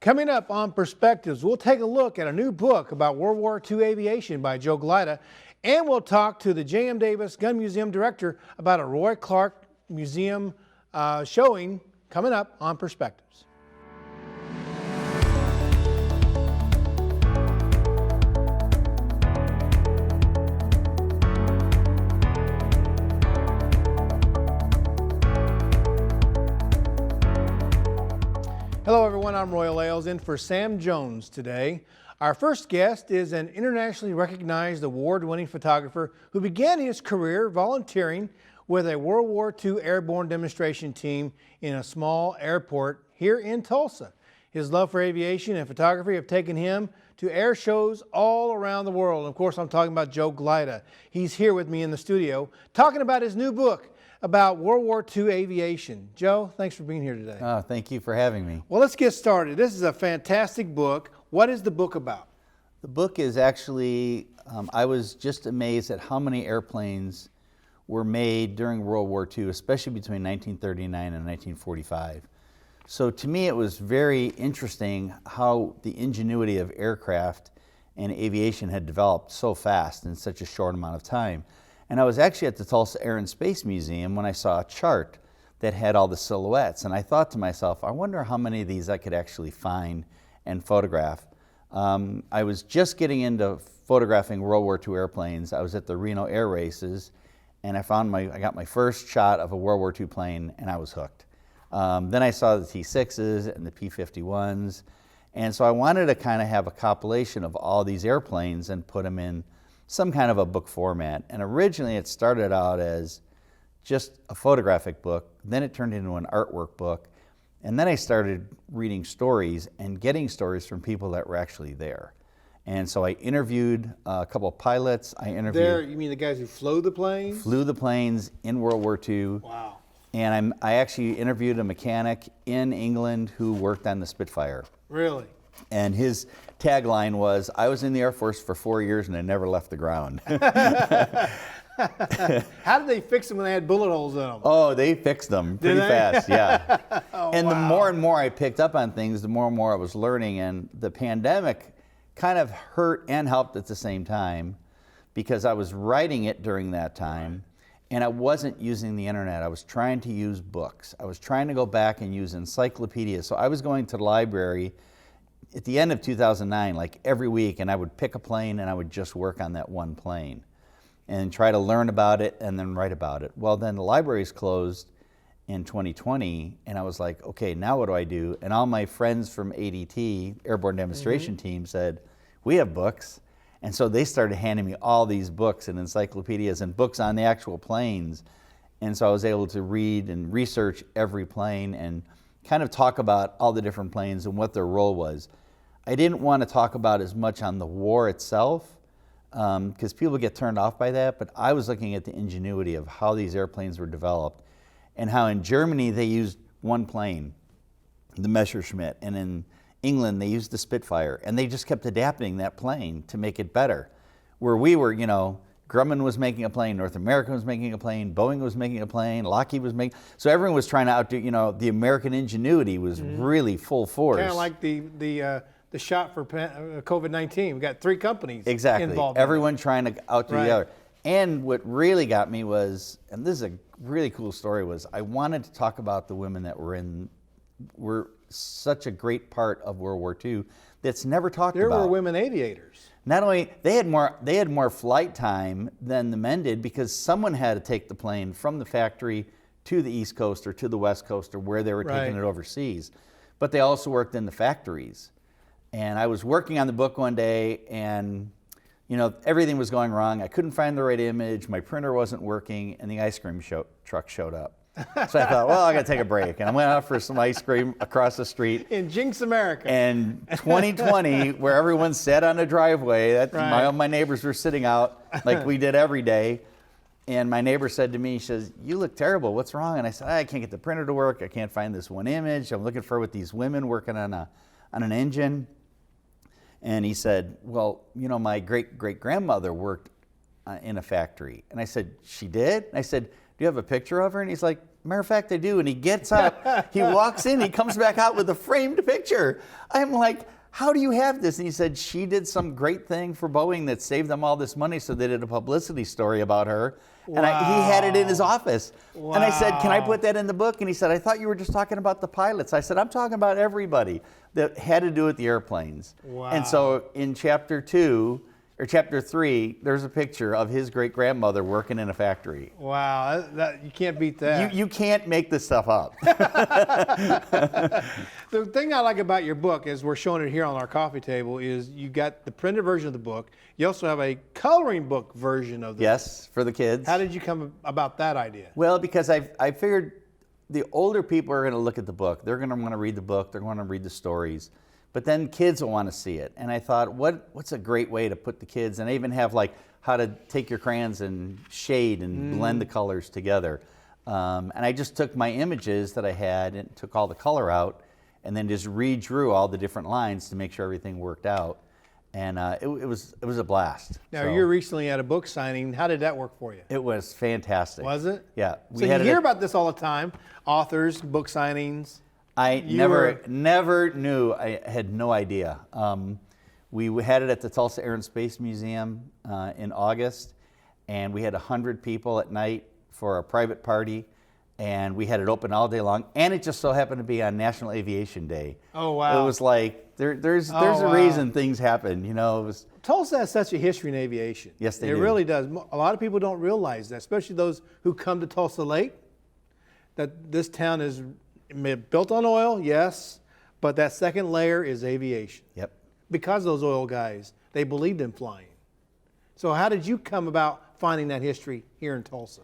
Coming up on Perspectives, we'll take a look at a new book about World War II aviation by Joe Glyda, and we'll talk to the J.M. Davis Gun Museum director about a Roy Clark Museum showing coming up on Perspectives. Hello everyone, I'm Royal Ailes in for Sam Jones today. Our first guest is an internationally recognized award-winning photographer who began his career volunteering with a World War II airborne demonstration team in a small airport here in Tulsa. His love for aviation and photography have taken him to air shows all around the world. Of course, I'm talking about Joe Glyda. He's here with me in the studio talking about his new book about World War II aviation. Joe, thanks for being here today. Oh, thank you for having me. Well, let's get started. This is a fantastic book. What is the book about? The book is actually, I was just amazed at how many airplanes were made during World War II, especially between 1939 and 1945. So to me, it was very interesting how the ingenuity of aircraft and aviation had developed so fast in such a short amount of time. And I was actually at the Tulsa Air and Space Museum when I saw a chart that had all the silhouettes. And I thought to myself, I wonder how many of these I could actually find and photograph. I was just getting into photographing World War II airplanes. I was at the Reno Air Races, and I got my first shot of a World War II plane, and I was hooked. Then I saw the T-6s and the P-51s. And so I wanted to kind of have a compilation of all these airplanes and put them in some kind of a book format. And originally it started out as just a photographic book, then it turned into an artwork book, and then I started reading stories and getting stories from people that were actually there. And so I interviewed a couple of pilots. There, you mean the guys who flew the planes? Flew the planes in World War II. Wow. And I actually interviewed a mechanic in England who worked on the Spitfire. Really? And his tagline was, I was in the Air Force for 4 years and I never left the ground. How did they fix them when they had bullet holes in them? Oh, they fixed them pretty fast, yeah. And wow. The more and more I picked up on things, the more and more I was learning. And the pandemic kind of hurt and helped at the same time because I was writing it during that time. And I wasn't using the internet. I was trying to use books. I was trying to go back and use encyclopedias. So I was going to the library at the end of 2009, like every week, and I would pick a plane and I would just work on that one plane and try to learn about it and then write about it. Well, then the libraries closed in 2020, and I was like, okay, now what do I do? And all my friends from ADT, Airborne Demonstration Team, said, we have books. And so they started handing me all these books and encyclopedias and books on the actual planes. And so I was able to read and research every plane and kind of talk about all the different planes and what their role was. I didn't want to talk about as much on the war itself because people get turned off by that, but I was looking at the ingenuity of how these airplanes were developed and how in Germany they used one plane, the Messerschmitt, and in England they used the Spitfire, and they just kept adapting that plane to make it better. Where we were, you know, Grumman was making a plane, North American was making a plane, Boeing was making a plane, Lockheed was making, so everyone was trying to outdo, you know, the American ingenuity was really full force. Kind of like the shot for COVID-19. We got 3 companies involved. Everyone trying to outdo the other. And what really got me was, and this is a really cool story, was I wanted to talk about the women that were such a great part of World War II that's never talked about. There were women aviators. Not only they had more flight time than the men did because someone had to take the plane from the factory to the East Coast or to the West Coast or where they were taking it overseas. But they also worked in the factories. And I was working on the book one day and you know, everything was going wrong. I couldn't find the right image. My printer wasn't working and the ice cream truck showed up. So I thought, well, I got to take a break. And I went out for some ice cream across the street. In Jinx, America. And 2020, where everyone sat on a driveway, my neighbors were sitting out like we did every day. And my neighbor said to me, she says, you look terrible. What's wrong? And I said, I can't get the printer to work. I can't find this one image. I'm looking for with these women working on an engine. And he said, well, you know, my great-great-grandmother worked in a factory. And I said, she did? And I said, do you have a picture of her? And he's like, matter of fact, I do. And he gets up, he walks in, he comes back out with a framed picture. I'm like, how do you have this? And he said, she did some great thing for Boeing that saved them all this money, so they did a publicity story about her. And he had it in his office. Wow. And I said, can I put that in the book? And he said, I thought you were just talking about the pilots. I said, I'm talking about everybody that had to do with the airplanes. Wow. And so in chapter 2, or chapter 3, there's a picture of his great-grandmother working in a factory. Wow, you can't beat that. You can't make this stuff up. The thing I like about your book, as we're showing it here on our coffee table, is you got the printed version of the book. You also have a coloring book version of the book. Yes, for the kids. How did you come about that idea? Well, because I figured the older people are going to look at the book. They're going to want to read the book. They're going to read the stories. But then kids will want to see it. And I thought, what's a great way to put the kids, and I even have like how to take your crayons and shade and blend the colors together. And I just took my images that I had and took all the color out and then just redrew all the different lines to make sure everything worked out. And it was a blast. Now, you're recently at a book signing. How did that work for you? It was fantastic. Was it? Yeah. So you hear about this all the time, authors, book signings. I never knew. I had no idea. We had it at the Tulsa Air and Space Museum in August, and we had 100 people at night for a private party, and we had it open all day long, and it just so happened to be on National Aviation Day. Oh, wow. It was like, there's a reason things happen, you know. It was, Tulsa has such a history in aviation. Yes, they do. do. It really does. A lot of people don't realize that, especially those who come to Tulsa late, that this town is built on oil, yes, but that second layer is aviation. Yep. Because those oil guys, they believed in flying. So how did you come about finding that history here in Tulsa?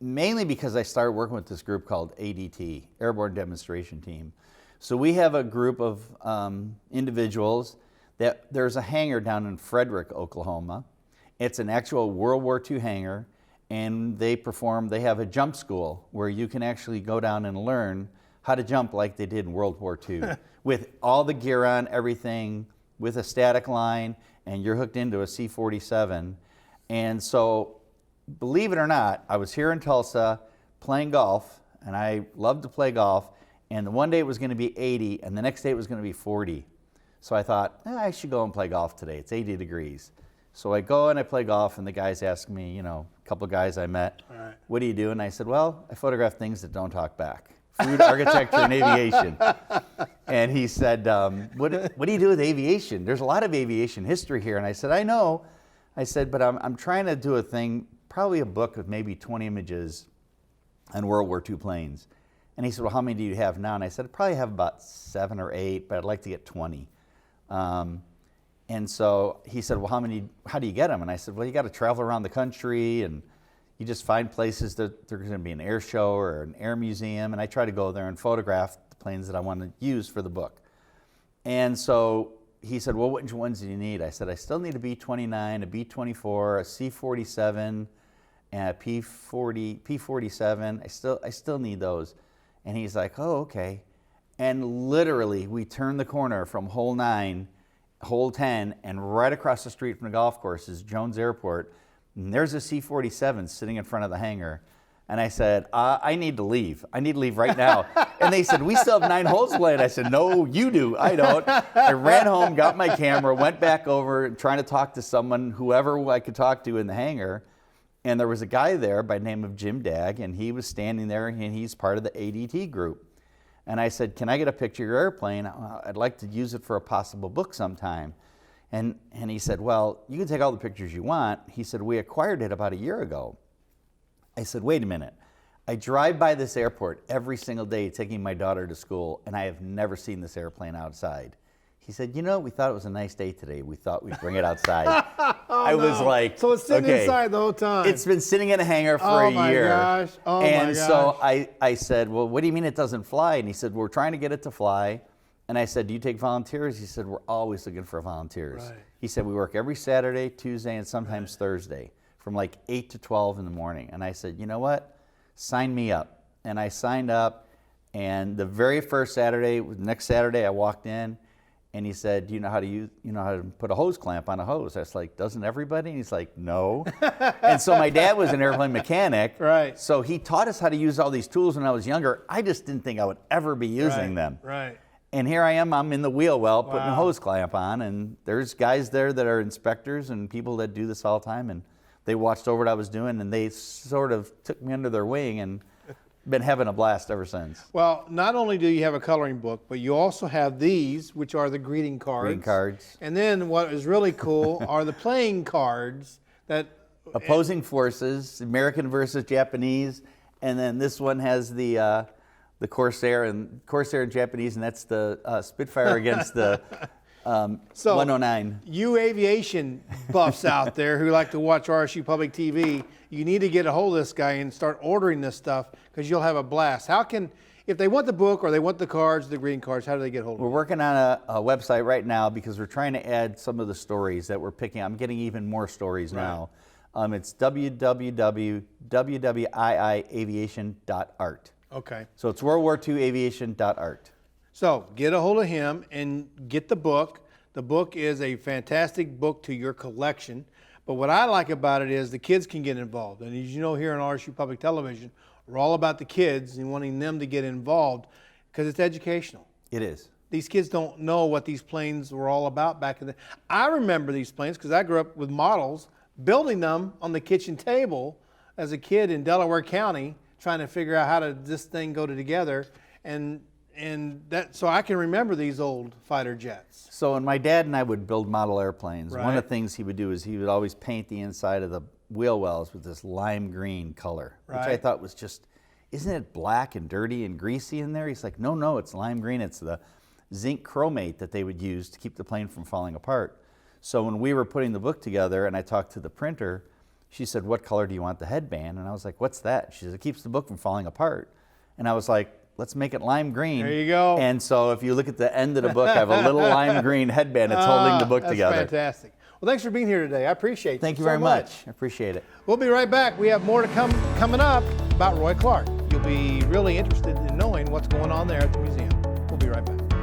Mainly because I started working with this group called ADT, Airborne Demonstration Team. So we have a group of individuals that there's a hangar down in Frederick, Oklahoma. It's an actual World War II hangar, and they have a jump school where you can actually go down and learn how to jump like they did in World War II with all the gear on, everything, with a static line, and you're hooked into a C-47. And so, believe it or not, I was here in Tulsa playing golf, and I love to play golf, and the one day it was going to be 80, and the next day it was going to be 40. So I thought, I should go and play golf today. It's 80 degrees. So I go and I play golf, and the guys ask me, you know, a couple of guys I met, Right. What do you do? And I said, well, I photograph things that don't talk back. Food, architecture, and aviation. And he said, what do you do with aviation? There's a lot of aviation history here. And I said, I know. I said, but I'm trying to do a thing, probably a book of maybe 20 images on World War II planes. And he said, well, how many do you have now? And I said, I probably have about 7 or 8, but I'd like to get 20. And so he said, well, how do you get them? And I said, well, you got to travel around the country, and you just find places that there's going to be an air show or an air museum, and I try to go there and photograph the planes that I want to use for the book. And so he said, well, which ones do you need? I said, I still need a B-29, a B-24, a C-47, and a P-47. I still need those. And he's like, oh, okay. And literally, we turned the corner from hole 9, hole 10, and right across the street from the golf course is Jones Airport. And there's a C-47 sitting in front of the hangar. And I said, I need to leave. I need to leave right now. And they said, we still have 9 holes to play. And I said, no, you do. I don't. I ran home, got my camera, went back over, trying to talk to someone, whoever I could talk to in the hangar. And there was a guy there by the name of Jim Dagg, and he was standing there, and he's part of the ADT group. And I said, can I get a picture of your airplane? I'd like to use it for a possible book sometime. And he said, well, you can take all the pictures you want. He said, we acquired it about a year ago. I said, wait a minute. I drive by this airport every single day taking my daughter to school, and I have never seen this airplane outside. He said, you know, we thought it was a nice day today. We thought we'd bring it outside. I was like, so it's sitting inside the whole time. It's been sitting in a hangar for a year. Gosh. Oh my gosh. And so I said, well, what do you mean it doesn't fly? And he said, we're trying to get it to fly. And I said, do you take volunteers? He said, we're always looking for volunteers. Right. He said, we work every Saturday, Tuesday, and sometimes Thursday from like 8 to 12 in the morning. And I said, you know what? Sign me up. And I signed up. And the very first Saturday, next Saturday, I walked in. And he said, you know how to put a hose clamp on a hose? I was like, doesn't everybody? And he's like, no. And so my dad was an airplane mechanic. Right. So he taught us how to use all these tools when I was younger. I just didn't think I would ever be using them. Right. And here I am, I'm in the wheel well putting a Wow. hose clamp on, and there's guys there that are inspectors and people that do this all the time, and they watched over what I was doing, and they sort of took me under their wing and been having a blast ever since. Well, not only do you have a coloring book, but you also have these, which are the greeting cards. Greeting cards. And then what is really cool are the playing cards that... Opposing forces, American versus Japanese, and then this one has the Corsair and Japanese, and that's the Spitfire against the 109. You aviation buffs out there who like to watch RSU Public TV, you need to get a hold of this guy and start ordering this stuff because you'll have a blast. If they want the book or they want the cards, the greeting cards, how do they get a hold of it? We're working on a website right now because we're trying to add some of the stories that we're picking. I'm getting even more stories now. It's WWWII Okay. So it's World War II Aviation.art. So get a hold of him and get the book. The book is a fantastic book to your collection. But what I like about it is the kids can get involved. And as you know, here on RSU Public Television, we're all about the kids and wanting them to get involved because it's educational. It is. These kids don't know what these planes were all about back in the... I remember these planes because I grew up with models, building them on the kitchen table as a kid in Delaware County, trying to figure out how this thing go together. So I can remember these old fighter jets. So when my dad and I would build model airplanes, Right. one of the things he would do is he would always paint the inside of the wheel wells with this lime green color, which I Right. thought was just, isn't it black and dirty and greasy in there? He's like, no, it's lime green. It's the zinc chromate that they would use to keep the plane from falling apart. So when we were putting the book together and I talked to the printer, she said, what color do you want the headband? And I was like, what's that? She said, it keeps the book from falling apart. And I was like, let's make it lime green. There you go. And so if you look at the end of the book, I have a little lime green headband. It's holding the book together. That's fantastic. Well, thanks for being here today. I appreciate it. Thank you so very much. I appreciate it. We'll be right back. We have more to coming up about Roy Clark. You'll be really interested in knowing what's going on there at the museum. We'll be right back.